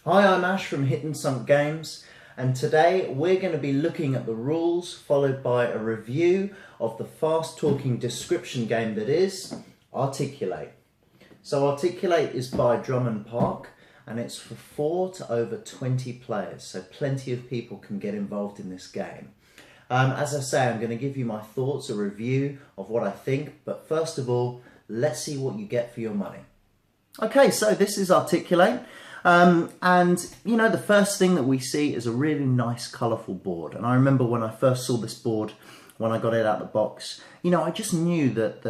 Hi, I'm Ash from Hidden Sunk Games, and today we're going to be looking at the rules followed by a review of the fast talking description game that is Articulate. So Articulate is by Drummond and it's for 4 to over 20 players, so plenty of people can get involved in this game. As I say, I'm going to give you my thoughts, a review of what I think, but first of all, let's see what you get for your money. Okay, so this is Articulate. And you know, the first thing that we see is a really nice colourful board. And I remember when I first saw this board, when I got it out of the box, you know, I just knew that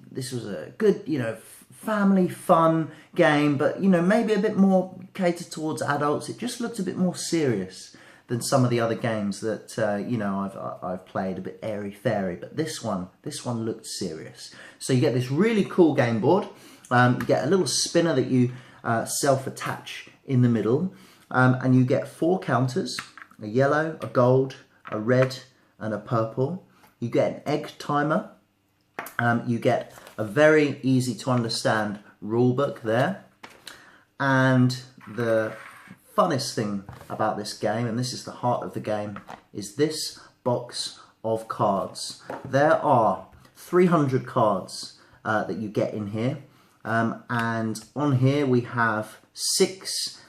this was a good, you know, family fun game, but you know, maybe a bit more catered towards adults. It just looked a bit more serious than some of the other games that you know, I've played, a bit airy fairy, but this one looked serious. So you get this really cool game board. You get a little spinner that you self-attach in the middle, and you get 4 counters: a yellow, a gold, a red and a purple. You get an egg timer. You get a very easy to understand rule book there, and the funnest thing about this game, and this is the heart of the game, is this box of cards. There are 300 cards that you get in here. And on here we have 6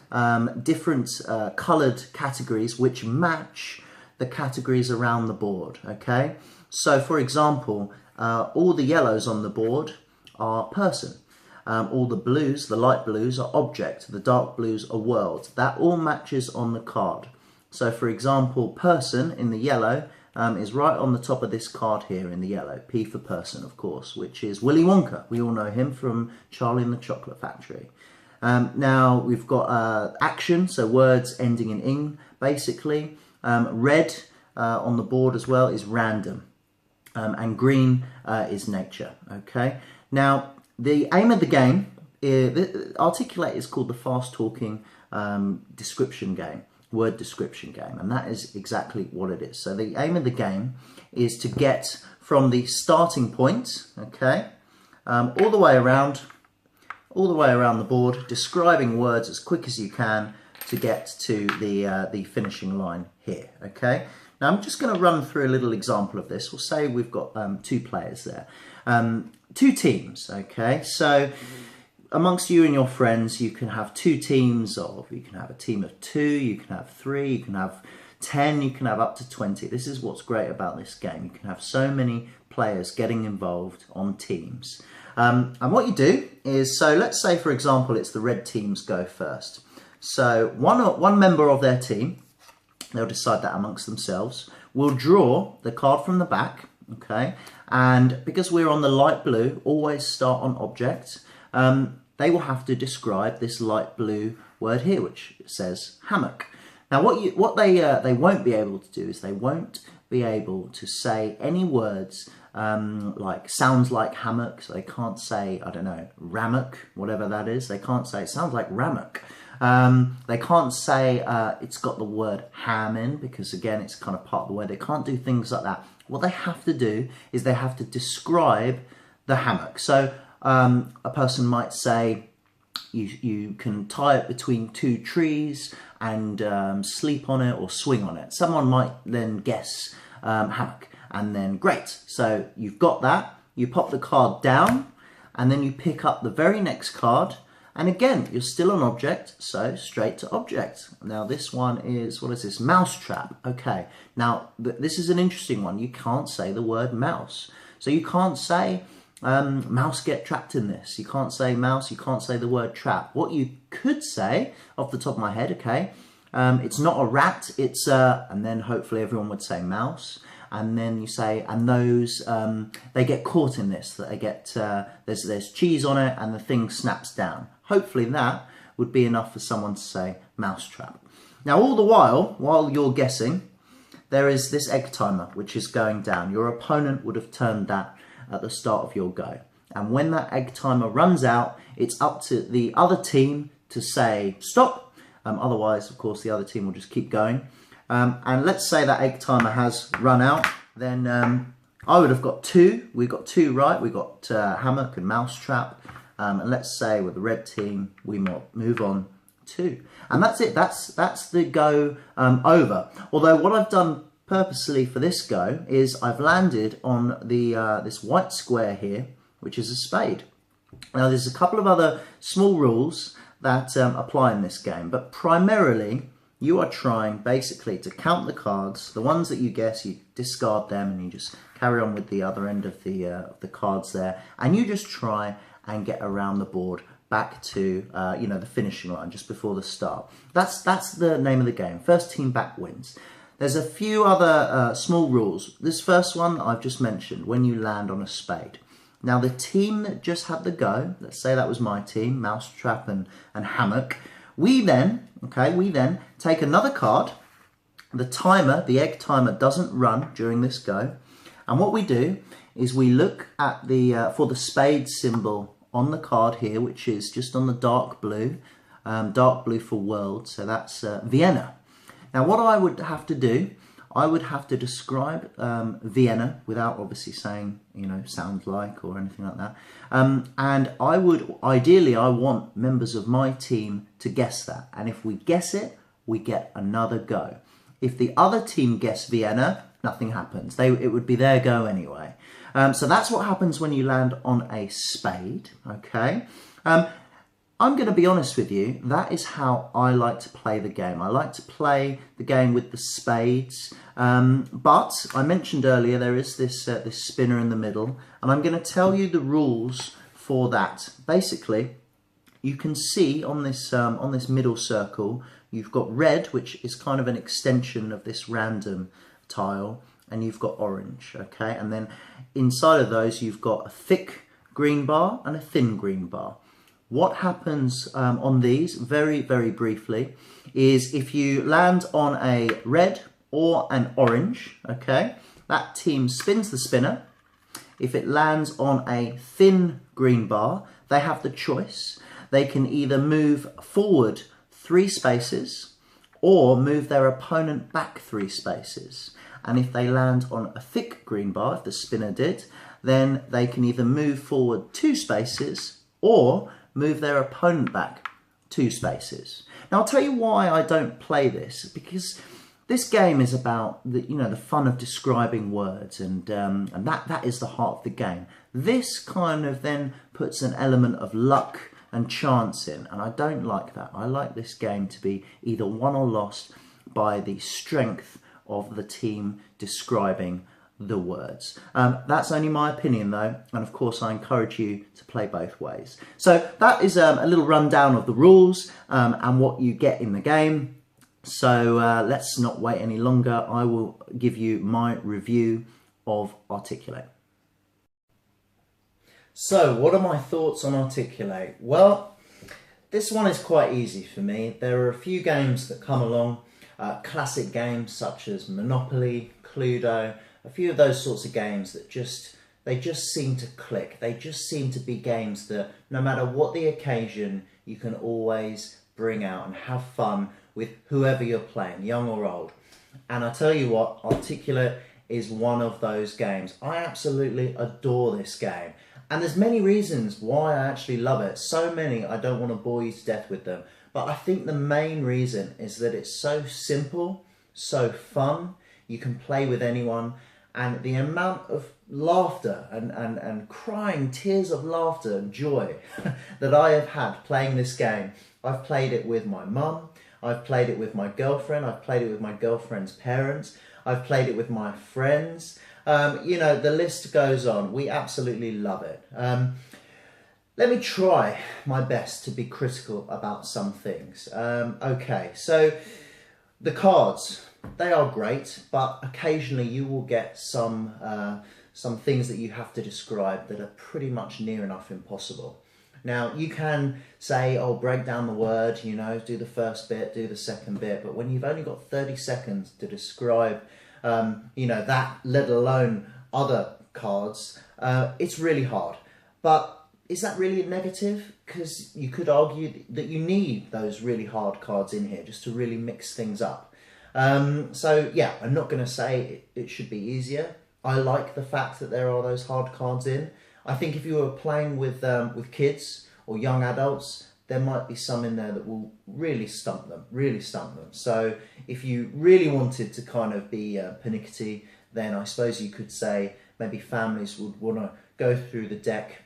different coloured categories which match the categories around the board, okay? So for example, all the yellows on the board are person. All the blues, the light blues, are object. The dark blues are world. That all matches on the card. So for example, person in the yellow is right on the top of this card here in the yellow. P for person, of course, which is Willy Wonka. We all know him from Charlie and the Chocolate Factory. Now we've got action, so words ending in ing, basically. Red on the board as well is random. And green is nature, okay? Now, the aim of the game, Articulate is called the fast talking description game. Word description game, and that is exactly what it is. So the aim of the game is to get from the starting point, okay, all the way around the board, describing words as quick as you can to get to the finishing line here, okay. Now I'm just going to run through a little example of this. We'll say we've got 2 players there, 2 teams, okay. So amongst you and your friends, you can have 2 teams of, you can have a team of 2, you can have 3, you can have 10, you can have up to 20. This is what's great about this game. You can have so many players getting involved on teams. And what you do is, so let's say for example, it's the red teams go first. So one member of their team, they'll decide that amongst themselves, will draw the card from the back, okay? And because we're on the light blue, always start on object. They will have to describe this light blue word here, which says hammock. Now, what they won't be able to do is they won't be able to say any words like sounds like hammock. So they can't say, I don't know, rammock, whatever that is. They can't say it sounds like rammock. They can't say it's got the word ham in, because again, it's kind of part of the word. They can't do things like that. What they have to do is they have to describe the hammock. So a person might say, you can tie it between 2 trees and sleep on it or swing on it. Someone might then guess hammock, and then great. So you've got that, you pop the card down, and then you pick up the very next card, and again, you're still on object, so straight to object. Now this one is, what is this? Mousetrap. Okay, now this is an interesting one. You can't say the word mouse. So you can't say mouse get trapped in this. You can't say mouse, you can't say the word trap. What you could say, off the top of my head, okay, it's not a rat, it's and then hopefully everyone would say mouse. And then you say, and those, they get caught in this, that they get, there's cheese on it and the thing snaps down. Hopefully that would be enough for someone to say mousetrap. Now all the while you're guessing, there is this egg timer which is going down. Your opponent would have turned that at the start of your go. And when that egg timer runs out, it's up to the other team to say stop. Otherwise, of course, the other team will just keep going. And let's say that egg timer has run out, then I would have got 2. We got 2 right. We got hammock and mousetrap. And let's say with the red team, we move on 2. And that's it. That's the go over. Although what I've done purposely for this go is I've landed on the this white square here, which is a spade. Now there's a couple of other small rules that apply in this game, but primarily you are trying basically to count the cards. The ones that you guess, you discard them and you just carry on with the other end of the cards there, and you just try and get around the board back to you know, the finishing line just before the start. That's the name of the game. First team back wins. There's a few other small rules. This first one I've just mentioned, when you land on a spade. Now the team that just had the go, let's say that was my team, Mousetrap and Hammock, we then take another card. The timer, the egg timer, doesn't run during this go. And what we do is we look at the for the spade symbol on the card here, which is just on the dark blue for world, so that's Vienna. Now what I would have to do, I would have to describe Vienna without obviously saying, you know, sounds like or anything like that. And I would, ideally, I want members of my team to guess that. And if we guess it, we get another go. If the other team guess Vienna, nothing happens. It would be their go anyway. So that's what happens when you land on a spade, okay? I'm going to be honest with you, that is how I like to play the game. I like to play the game with the spades, but I mentioned earlier there is this spinner in the middle, and I'm going to tell you the rules for that. Basically, you can see on this middle circle, you've got red, which is kind of an extension of this random tile, and you've got orange, okay? And then inside of those, you've got a thick green bar and a thin green bar. What happens on these, very, very briefly, is if you land on a red or an orange, okay, that team spins the spinner. If it lands on a thin green bar, they have the choice. They can either move forward 3 spaces or move their opponent back 3 spaces. And if they land on a thick green bar, if the spinner did, then they can either move forward 2 spaces or move their opponent back 2 spaces. Now I'll tell you why I don't play this, because this game is about the fun of describing words, and that is the heart of the game. This kind of then puts an element of luck and chance in, and I don't like that. I like this game to be either won or lost by the strength of the team describing the words. That's only my opinion though, and of course I encourage you to play both ways. So that is a little rundown of the rules and what you get in the game. So let's not wait any longer. I will give you my review of Articulate. So what are my thoughts on Articulate? Well, this one is quite easy for me. There are a few games that come along, classic games such as Monopoly, Cluedo, a few of those sorts of games that they just seem to click. They just seem to be games that no matter what the occasion, you can always bring out and have fun with whoever you're playing, young or old. And I tell you what, Articulate is one of those games. I absolutely adore this game. And there's many reasons why I actually love it. So many, I don't want to bore you to death with them. But I think the main reason is that it's so simple, so fun. You can play with anyone. And the amount of laughter and crying tears of laughter and joy that I have had playing this game. I've played it with my mum, I've played it with my girlfriend, I've played it with my girlfriend's parents, I've played it with my friends. You know, the list goes on. We absolutely love it. Let me try my best to be critical about some things. Okay, so the cards. They are great, but occasionally you will get some things that you have to describe that are pretty much near enough impossible. Now, you can say, oh, break down the word, you know, do the first bit, do the second bit, but when you've only got 30 seconds to describe, you know, that, let alone other cards, it's really hard. But is that really a negative? Because you could argue that you need those really hard cards in here just to really mix things up. So yeah, I'm not going to say it should be easier. I like the fact that there are those hard cards in. I think if you were playing with kids or young adults, there might be some in there that will really stump them, So if you really wanted to kind of be pernickety, then I suppose you could say maybe families would want to go through the deck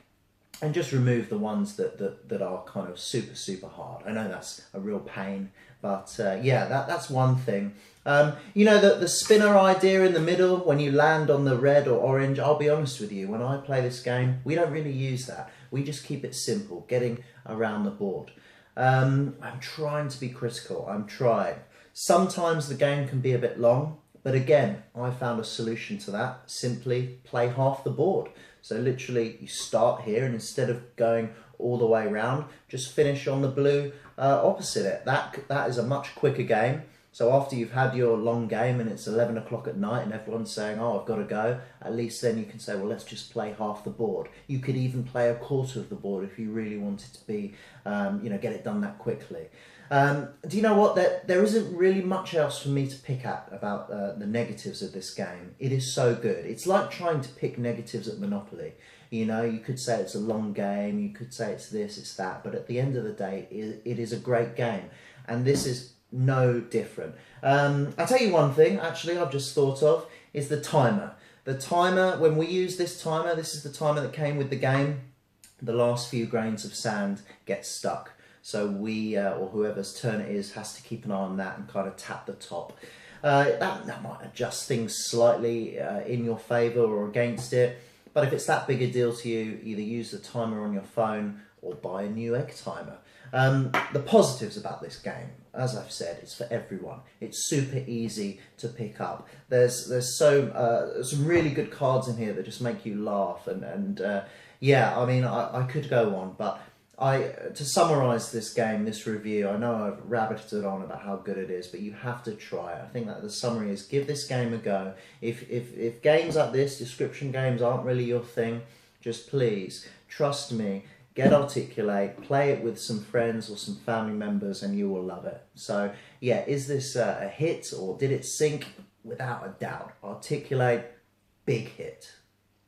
and just remove the ones that are kind of super hard. I know that's a real pain, but yeah, that's one thing. You know, the spinner idea in the middle, when you land on the red or orange, I'll be honest with you, when I play this game, we don't really use that. We just keep it simple, getting around the board. I'm trying to be critical, I'm trying. Sometimes the game can be a bit long, but again, I found a solution to that. Simply play half the board. So literally you start here, and instead of going all the way around, just finish on the blue opposite it. That is a much quicker game. So after you've had your long game and it's 11 o'clock at night and everyone's saying, oh, I've got to go, at least then you can say, well, let's just play half the board. You could even play a quarter of the board if you really wanted to be, you know, get it done that quickly. Do you know what? There isn't really much else for me to pick at about the negatives of this game. It is so good. It's like trying to pick negatives at Monopoly. You know, you could say it's a long game, you could say it's this, it's that, but at the end of the day, it is a great game. And this is no different. I'll tell you one thing, actually, I've just thought of, is the timer. The timer, when we use this timer, this is the timer that came with the game, the last few grains of sand get stuck. So we, or whoever's turn it is, has to keep an eye on that and kind of tap the top. That might adjust things slightly in your favour or against it. But if it's that big a deal to you, either use the timer on your phone or buy a new egg timer. The positives about this game, as I've said, it's for everyone. It's super easy to pick up. There's some really good cards in here that just make you laugh. And yeah, I mean, I could go on, but to summarise this game, this review, I know I've rabbited on about how good it is, but you have to try it. I think that the summary is give this game a go. If games like this, description games, aren't really your thing, just please, trust me, get Articulate, play it with some friends or some family members, and you will love it. So yeah, is this a hit or did it sink? Without a doubt. Articulate, big hit.